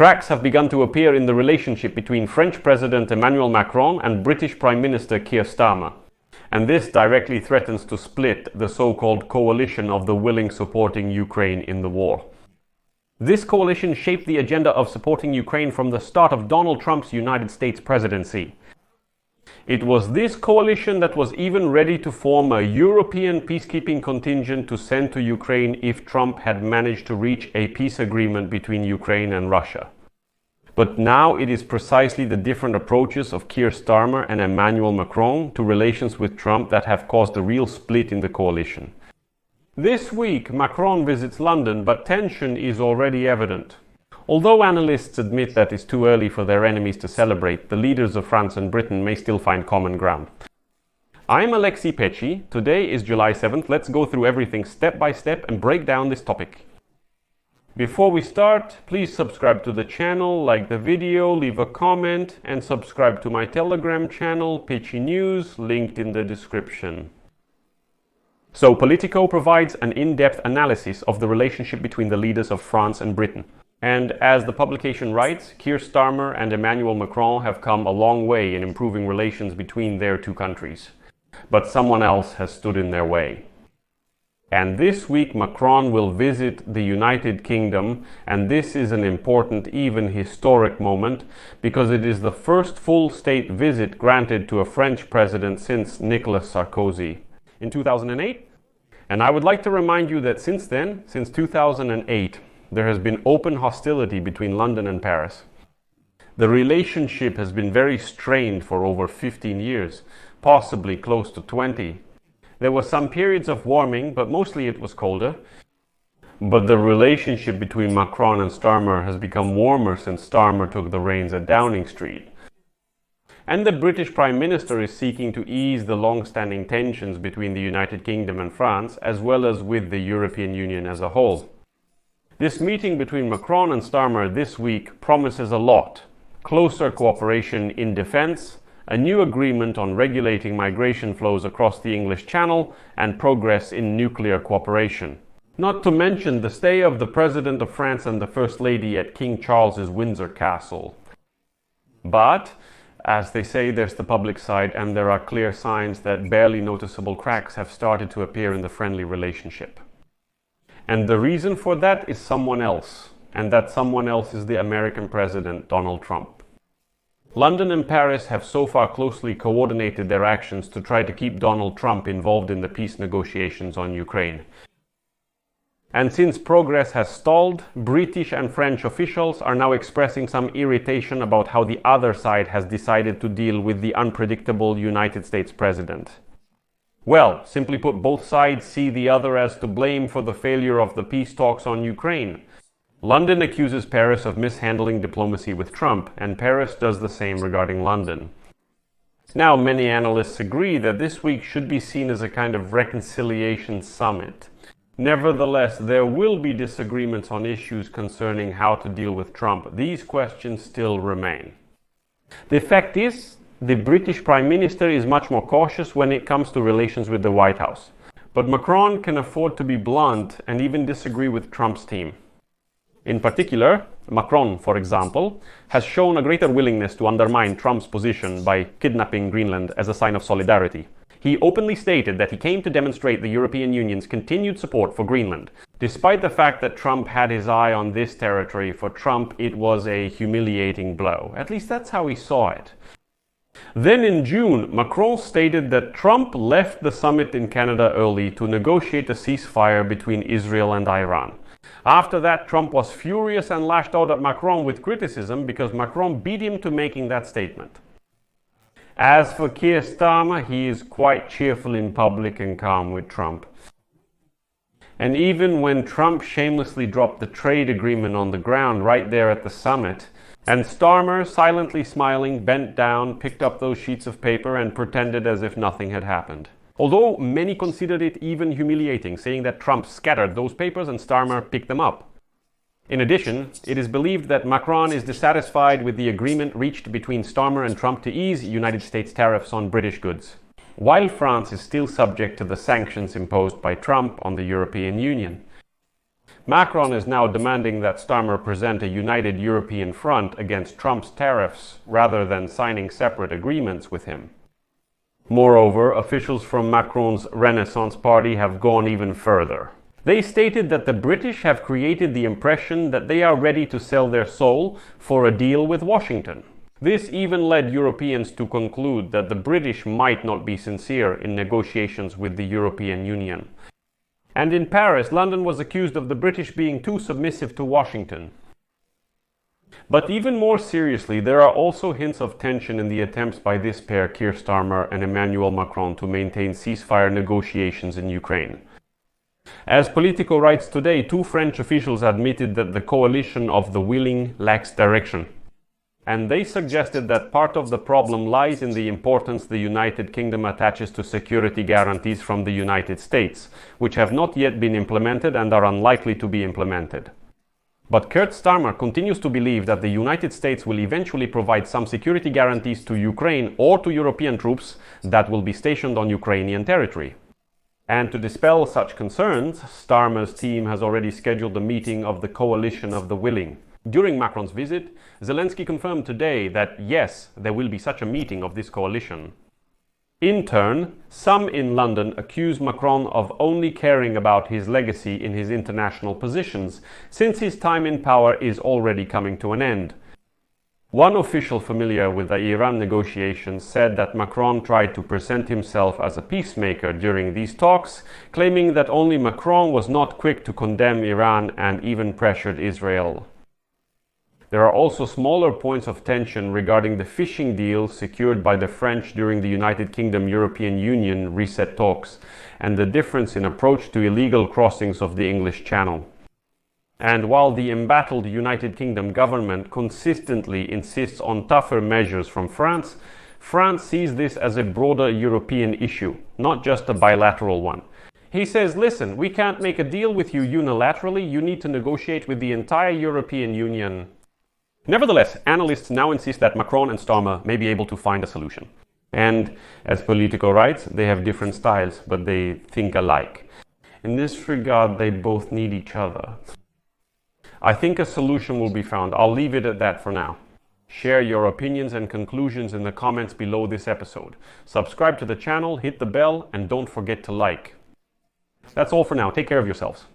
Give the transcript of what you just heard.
Cracks have begun to appear in the relationship between French President Emmanuel Macron and British Prime Minister Keir Starmer, and this directly threatens to split the so-called coalition of the willing supporting Ukraine in the war. This coalition shaped the agenda of supporting Ukraine from the start of Donald Trump's United States presidency. It was this coalition that was even ready to form a European peacekeeping contingent to send to Ukraine if Trump had managed to reach a peace agreement between Ukraine and Russia. But now it is precisely the different approaches of Keir Starmer and Emmanuel Macron to relations with Trump that have caused a real split in the coalition. This week, Macron visits London, but tension is already evident. Although analysts admit that it's too early for their enemies to celebrate, the leaders of France and Britain may still find common ground. I'm Alexei Pecci. Today is July 7th. Let's go through everything step by step and break down this topic. Before we start, please subscribe to the channel, like the video, leave a comment, and subscribe to my Telegram channel, Pecci News, linked in the description. So, Politico provides an in-depth analysis of the relationship between the leaders of France and Britain. And as the publication writes, Keir Starmer and Emmanuel Macron have come a long way in improving relations between their two countries. But someone else has stood in their way. And this week Macron will visit the United Kingdom, and this is an important, even historic moment, because it is the first full state visit granted to a French president since Nicolas Sarkozy in 2008. And I would like to remind you that since then, since 2008, there has been open hostility between London and Paris. The relationship has been very strained for over 15 years, possibly close to 20. There were some periods of warming, but mostly it was colder. But the relationship between Macron and Starmer has become warmer since Starmer took the reins at Downing Street. And the British Prime Minister is seeking to ease the long-standing tensions between the United Kingdom and France, as well as with the European Union as a whole. This meeting between Macron and Starmer this week promises a lot: closer cooperation in defense, a new agreement on regulating migration flows across the English Channel, and progress in nuclear cooperation. Not to mention the stay of the President of France and the First Lady at King Charles's Windsor Castle. But, as they say, there's the public side, and there are clear signs that barely noticeable cracks have started to appear in the friendly relationship. And the reason for that is someone else, and that someone else is the American President, Donald Trump. London and Paris have so far closely coordinated their actions to try to keep Donald Trump involved in the peace negotiations on Ukraine. And since progress has stalled, British and French officials are now expressing some irritation about how the other side has decided to deal with the unpredictable United States president. Well, simply put, both sides see the other as to blame for the failure of the peace talks on Ukraine. London accuses Paris of mishandling diplomacy with Trump, and Paris does the same regarding London. Now, many analysts agree that this week should be seen as a kind of reconciliation summit. Nevertheless, there will be disagreements on issues concerning how to deal with Trump. These questions still remain. The fact is, the British Prime Minister is much more cautious when it comes to relations with the White House. But Macron can afford to be blunt and even disagree with Trump's team. In particular, Macron, for example, has shown a greater willingness to undermine Trump's position by kidnapping Greenland as a sign of solidarity. He openly stated that he came to demonstrate the European Union's continued support for Greenland. Despite the fact that Trump had his eye on this territory, for Trump it was a humiliating blow. At least that's how he saw it. Then in June, Macron stated that Trump left the summit in Canada early to negotiate a ceasefire between Israel and Iran. After that, Trump was furious and lashed out at Macron with criticism because Macron beat him to making that statement. As for Keir Starmer, he is quite cheerful in public and calm with Trump. And even when Trump shamelessly dropped the trade agreement on the ground right there at the summit, and Starmer, silently smiling, bent down, picked up those sheets of paper and pretended as if nothing had happened. Although many considered it even humiliating, saying that Trump scattered those papers and Starmer picked them up. In addition, it is believed that Macron is dissatisfied with the agreement reached between Starmer and Trump to ease United States tariffs on British goods, while France is still subject to the sanctions imposed by Trump on the European Union. Macron is now demanding that Starmer present a united European front against Trump's tariffs rather than signing separate agreements with him. Moreover, officials from Macron's Renaissance Party have gone even further. They stated that the British have created the impression that they are ready to sell their soul for a deal with Washington. This even led Europeans to conclude that the British might not be sincere in negotiations with the European Union. And in Paris, London was accused of the British being too submissive to Washington. But even more seriously, there are also hints of tension in the attempts by this pair, Keir Starmer and Emmanuel Macron, to maintain ceasefire negotiations in Ukraine. As Politico writes today, two French officials admitted that the coalition of the willing lacks direction. And they suggested that part of the problem lies in the importance the United Kingdom attaches to security guarantees from the United States, which have not yet been implemented and are unlikely to be implemented. But Keir Starmer continues to believe that the United States will eventually provide some security guarantees to Ukraine or to European troops that will be stationed on Ukrainian territory. And to dispel such concerns, Starmer's team has already scheduled a meeting of the coalition of the willing. During Macron's visit, Zelensky confirmed today that yes, there will be such a meeting of this coalition. In turn, some in London accuse Macron of only caring about his legacy in his international positions, since his time in power is already coming to an end. One official familiar with the Iran negotiations said that Macron tried to present himself as a peacemaker during these talks, claiming that only Macron was not quick to condemn Iran and even pressured Israel. There are also smaller points of tension regarding the fishing deal secured by the French during the United Kingdom-European Union reset talks, and the difference in approach to illegal crossings of the English Channel. And while the embattled United Kingdom government consistently insists on tougher measures from France, France sees this as a broader European issue, not just a bilateral one. He says, listen, we can't make a deal with you unilaterally, you need to negotiate with the entire European Union. Nevertheless, analysts now insist that Macron and Starmer may be able to find a solution. And, as Politico writes, they have different styles, but they think alike. In this regard, they both need each other. I think a solution will be found. I'll leave it at that for now. Share your opinions and conclusions in the comments below this episode. Subscribe to the channel, hit the bell, and don't forget to like. That's all for now. Take care of yourselves.